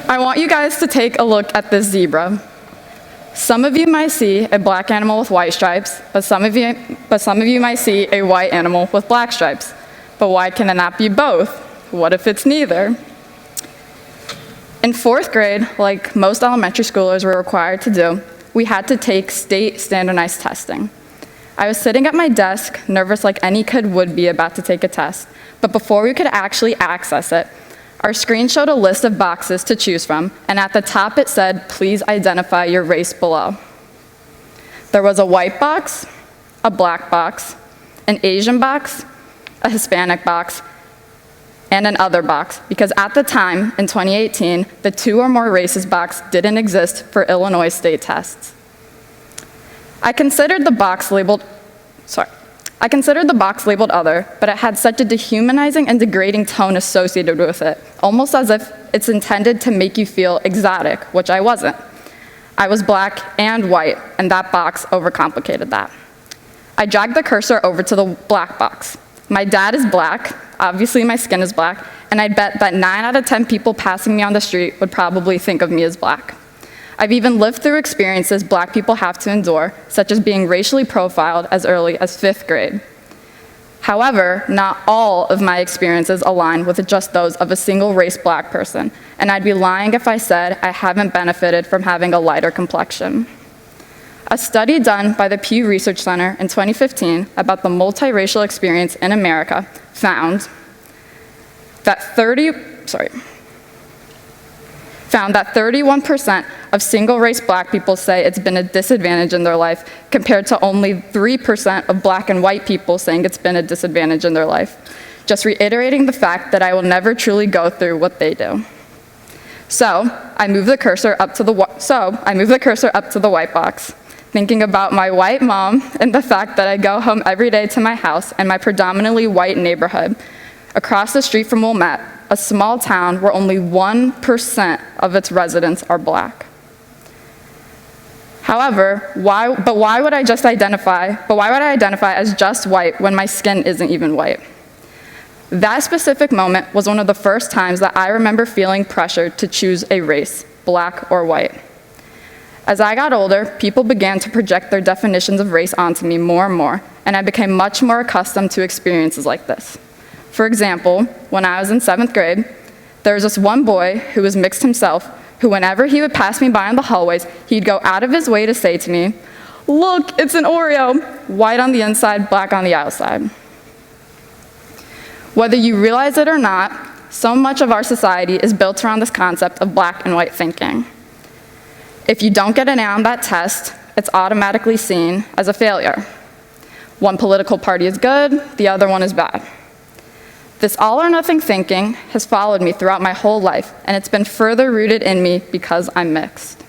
I want you guys to take a look at this zebra. Some of you might see a black animal with white stripes, but some of you might see a white animal with black stripes. But why can it not be both? What if it's neither? In 4th grade, like most elementary schoolers were required to do, we had to take state standardized testing. I was sitting at my desk, nervous like any kid would be about to take a test, but before we could actually access it, our screen showed a list of boxes to choose from, and at the top it said, "Please identify your race below." There was a white box, a black box, an Asian box, a Hispanic box, and an other box, because at the time, in 2018, the 2 or more races box didn't exist for Illinois state tests. I considered the box labeled other, but it had such a dehumanizing and degrading tone associated with it, almost as if it's intended to make you feel exotic, which I wasn't. I was black and white, and that box overcomplicated that. I dragged the cursor over to the black box. My dad is black, obviously my skin is black, and I bet that 9 out of 10 people passing me on the street would probably think of me as black. I've even lived through experiences black people have to endure, such as being racially profiled as early as 5th grade. However, not all of my experiences align with just those of a single race black person, and I'd be lying if I said I haven't benefited from having a lighter complexion. A study done by the Pew Research Center in 2015 about the multiracial experience in America found that 31% of single-race black people say it's been a disadvantage in their life, compared to only 3% of black and white people saying it's been a disadvantage in their life, just reiterating the fact that I will never truly go through what they do. So I move the cursor up to the white box, thinking about my white mom and the fact that I go home every day to my house in my predominantly white neighborhood, across the street from Wilmette, a small town where only 1% of its residents are black. However, why would I identify as just white when my skin isn't even white? That specific moment was one of the first times that I remember feeling pressured to choose a race, black or white. As I got older, people began to project their definitions of race onto me more and more, and I became much more accustomed to experiences like this. For example, when I was in 7th grade, there was this one boy who was mixed himself, who whenever he would pass me by in the hallways, he'd go out of his way to say to me, "Look, it's an Oreo, white on the inside, black on the outside." Whether you realize it or not, so much of our society is built around this concept of black and white thinking. If you don't get an A on that test, it's automatically seen as a failure. One political party is good, the other one is bad. This all or nothing thinking has followed me throughout my whole life, and it's been further rooted in me because I'm mixed.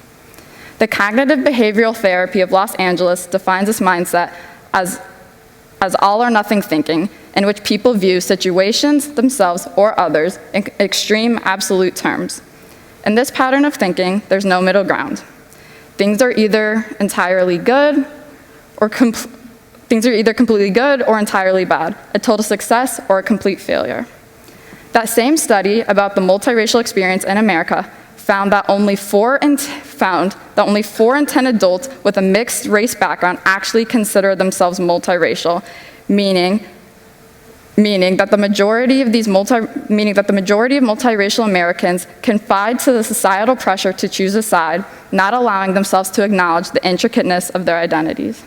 The cognitive behavioral therapy of Los Angeles defines this mindset as all or nothing thinking, in which people view situations, themselves, or others in extreme absolute terms. In this pattern of thinking, there's no middle ground. Things are either completely good or entirely bad, a total success or a complete failure. That same study about the multiracial experience in America found that only 4 in 10 adults with a mixed race background actually consider themselves multiracial, meaning that the majority of multiracial Americans confide to the societal pressure to choose a side, not allowing themselves to acknowledge the intricateness of their identities.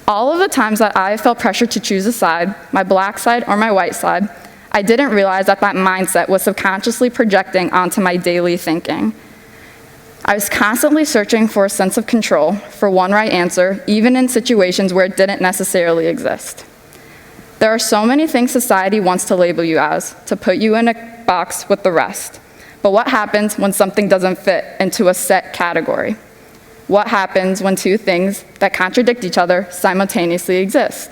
All of the times that I felt pressured to choose a side, my black side or my white side, I didn't realize that mindset was subconsciously projecting onto my daily thinking. I was constantly searching for a sense of control, for one right answer, even in situations where it didn't necessarily exist. There are so many things society wants to label you as, to put you in a box with the rest. But what happens when something doesn't fit into a set category? What happens when 2 things that contradict each other simultaneously exist?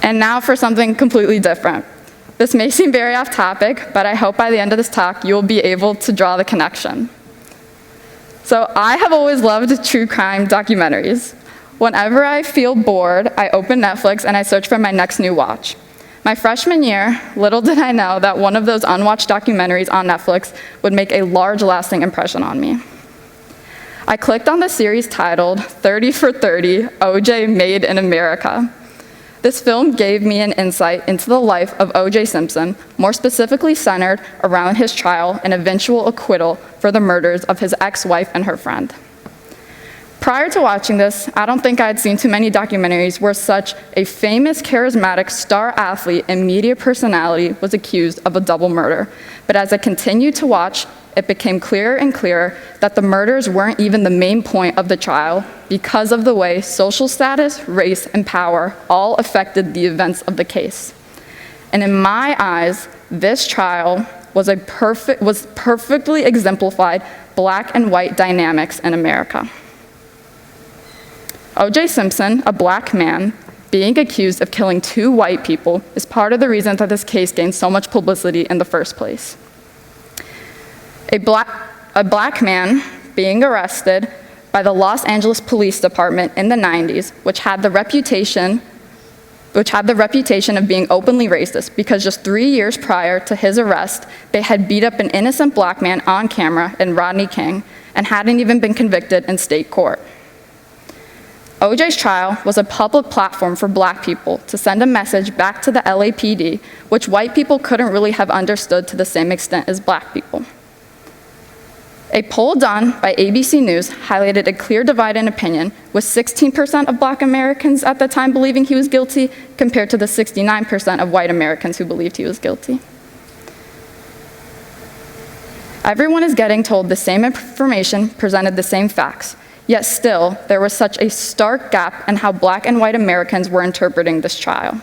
And now for something completely different. This may seem very off topic, but I hope by the end of this talk you will be able to draw the connection. So I have always loved true crime documentaries. Whenever I feel bored, I open Netflix and I search for my next new watch. My freshman year, little did I know that one of those unwatched documentaries on Netflix would make a large, lasting impression on me. I clicked on the series titled 30 for 30, OJ Made in America. This film gave me an insight into the life of O.J. Simpson, more specifically centered around his trial and eventual acquittal for the murders of his ex-wife and her friend. Prior to watching this, I don't think I had seen too many documentaries where such a famous, charismatic star athlete and media personality was accused of a double murder. But as I continued to watch, it became clearer and clearer that the murders weren't even the main point of the trial because of the way social status, race, and power all affected the events of the case. And in my eyes, this trial was perfectly exemplified black and white dynamics in America. O.J. Simpson, a black man, being accused of killing 2 white people is part of the reason that this case gained so much publicity in the first place. A black man being arrested by the Los Angeles Police Department in the 90s, which had the reputation of being openly racist because just 3 years prior to his arrest, they had beat up an innocent black man on camera in Rodney King and hadn't even been convicted in state court. OJ's trial was a public platform for black people to send a message back to the LAPD, which white people couldn't really have understood to the same extent as black people. A poll done by ABC News highlighted a clear divide in opinion, with 16% of black Americans at the time believing he was guilty, compared to the 69% of white Americans who believed he was guilty. Everyone is getting told the same information, presented the same facts, yet still, there was such a stark gap in how black and white Americans were interpreting this trial.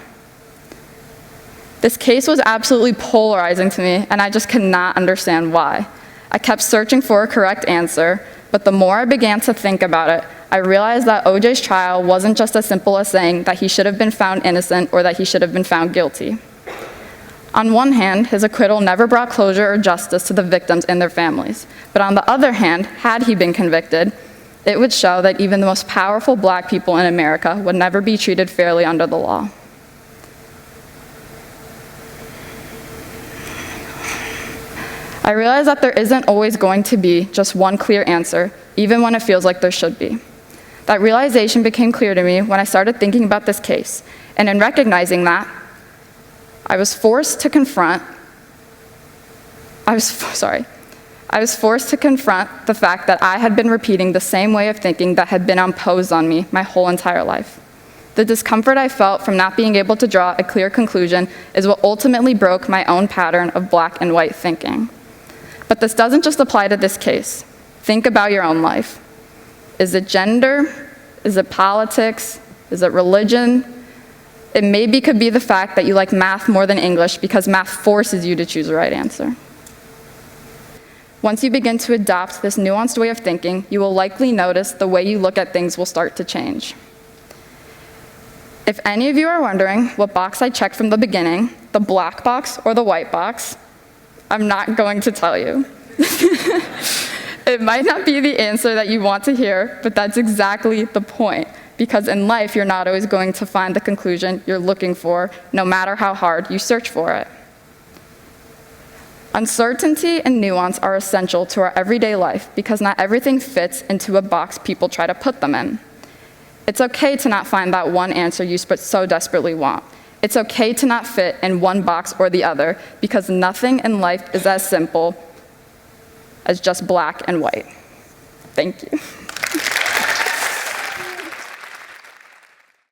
This case was absolutely polarizing to me, and I just could not understand why. I kept searching for a correct answer, but the more I began to think about it, I realized that OJ's trial wasn't just as simple as saying that he should have been found innocent or that he should have been found guilty. On one hand, his acquittal never brought closure or justice to the victims and their families. But on the other hand, had he been convicted, it would show that even the most powerful black people in America would never be treated fairly under the law. I realize that there isn't always going to be just one clear answer, even when it feels like there should be. That realization became clear to me when I started thinking about this case, and in recognizing that, I was forced to confront the fact that I had been repeating the same way of thinking that had been imposed on me my whole entire life. The discomfort I felt from not being able to draw a clear conclusion is what ultimately broke my own pattern of black and white thinking. But this doesn't just apply to this case. Think about your own life. Is it gender? Is it politics? Is it religion? It maybe could be the fact that you like math more than English because math forces you to choose the right answer. Once you begin to adopt this nuanced way of thinking, you will likely notice the way you look at things will start to change. If any of you are wondering what box I checked from the beginning, the black box or the white box, I'm not going to tell you. It might not be the answer that you want to hear, but that's exactly the point. Because in life, you're not always going to find the conclusion you're looking for, no matter how hard you search for it. Uncertainty and nuance are essential to our everyday life because not everything fits into a box people try to put them in. It's okay to not find that one answer you so desperately want. It's okay to not fit in one box or the other because nothing in life is as simple as just black and white. Thank you.